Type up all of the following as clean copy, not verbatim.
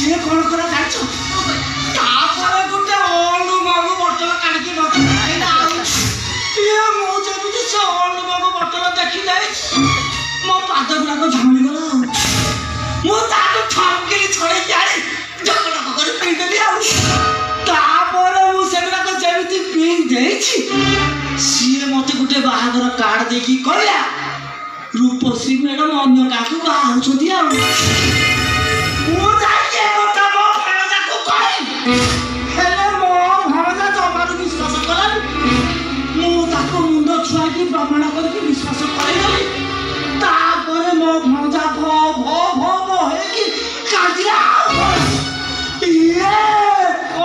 ସିଏ କ'ଣ କଲା ଜାଣିଛ? ତାପରେ ଗୋଟେ ଓଲ୍ଡ ମଗୁ ବୋତଲ କାଢିକି ରଖିଲା। ମୁଁ ଯେମିତି ସେ ଓଲ୍ଡ ମଗୁ ବୋତଲ ଦେଖି ଯାଇଛି ମୋ ପାଦ ଗୁଡାକ ଝାମିଗଲା। ମୁଁ ତାକୁ ଠକିଲି ଛଡେଇକି ଆଣି ଝଗଡ଼ା କରି ପିଇଦେଲି। ଆଉ ତାପରେ ମୁଁ ସେଗୁଡାକ ଯେମିତି ପିଇ ଦେଇଛି ସିଏ ମତେ ଗୋଟେ ବାହାଘର କାର୍ଡ ଦେଇକି କହିଲା ରୂପଶ୍ରୀ ମ୍ୟାଡମ ଅନ୍ୟ କାହାକୁ ବାହା ହଉଛନ୍ତି। ଆଉ ମୁଁ ଯାଇକି କଥା ମୋ ଭଣଜାକୁ କହିଲି, ହେଲେ ମୋ ଭଣଜା ଜମାରୁ ବିଶ୍ୱାସ କଲାନି। ମୁଁ ତାକୁ ମୁଣ୍ଡ ଛୁଆଇକି ପ୍ରମାଣ କରିକି ବିଶ୍ୱାସ କରେଇଦେଲି। ତାପରେ ମୋ ଭଣଜା ଭ ଭ ଭ ଭ ହେଇକି କାନ୍ଦିଲା। ଇଏ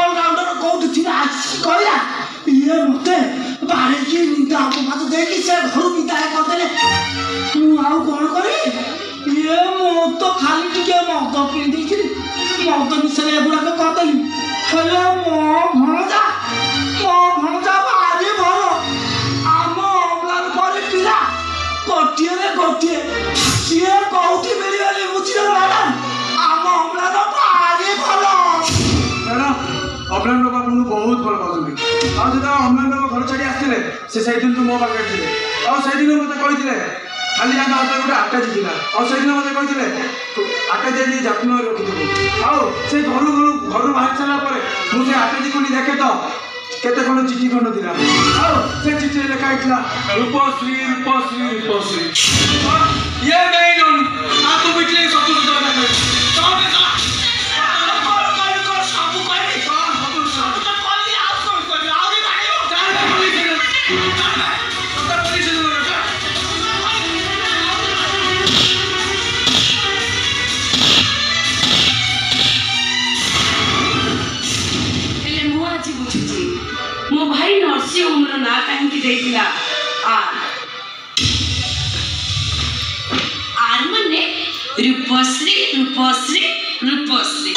ଅଲରାଉଣ୍ଡର କୋଉଠି ଥିଲା ଆସିକି କହିଲା, ଇଏ ମତେ ବାড়িକି ନିନ୍ଦା ଅପବାଦ ଦେଇକି ସେ ଘରୁ ବିଦାୟ କରିଦେଲେ। ମୁଁ ଆଉ କ'ଣ କରିବି? ଇଏ ମୁଁ ତ ଖାଲି ଟିକେ ମଦ ପିଇ ଦେଇଥିଲି, ମଦ ମିଶାଇ ଏଗୁଡ଼ାକ କରିଦେଲି। ହେଲେ ମୋ ଭଣଜା ଭାରି ଭଲ। ଆମ ଅମ୍ଳାନ ପରି ପିଲା ଗୋଟିଏରେ ଗୋଟିଏ। ସିଏ କୋଉଠି ମିଳିଗଲି ବୁଝିଲ ମ୍ୟାଡାମ? ଆମ ଅମ୍ଳାନ ଭାରି ଭଲ। ମ୍ୟାଡାମ ଅମ୍ଳାନ ବାବୁ ଆପଣଙ୍କୁ ବହୁତ ଭଲ ପାଉଛନ୍ତି। ଆଉ ଯେତେବେଳେ ଅମ୍ଳାନ ବାବୁ ଘର ଛାଡ଼ି ଆସିଥିଲେ ସେ ସେଇଦିନଠୁ ମୋ ପାଖରେ ଥିଲେ। ଆଉ ସେଇଦିନ ମୋତେ କହିଥିଲେ ଖାଲି ତାଙ୍କ ହାତରେ ଗୋଟେ ଆଟାଚି ଥିଲା। ଆଉ ସେଇଦିନ ମୋତେ କହିଥିଲେ ଆଟାଚି ନେଇ ଯତ୍ନ ରଖିଥିବୁ। ଆଉ ସେ ଘରୁ ବାହାରି ସାରିଲା ପରେ ମୁଁ ସେ ଆଟାଚି ଖଣ୍ଡି ଦେଖେ ତ କେତେ ଖଣ୍ଡ ଚିଠି ଖଣ୍ଡ ଥିଲା। ଆଉ ସେ ଚିଠିରେ ଲେଖା ହେଇଥିଲା ରୂପଶ୍ରୀ ରୂପଶ୍ରୀ ରୂପଶ୍ରୀ। ଇଏ ନେଇ ନଉନି ତାକୁ ପିଟିଲେ ସବୁ ମୋ ଭାଇ ନର୍ସିଂ ହୋମର ନାଁ କାହିଁକି ଦେଇଥିଲା ଆର୍ ମାନେ ରୂପଶ୍ରୀ ରୂପଶ୍ରୀ ରୂପଶ୍ରୀ।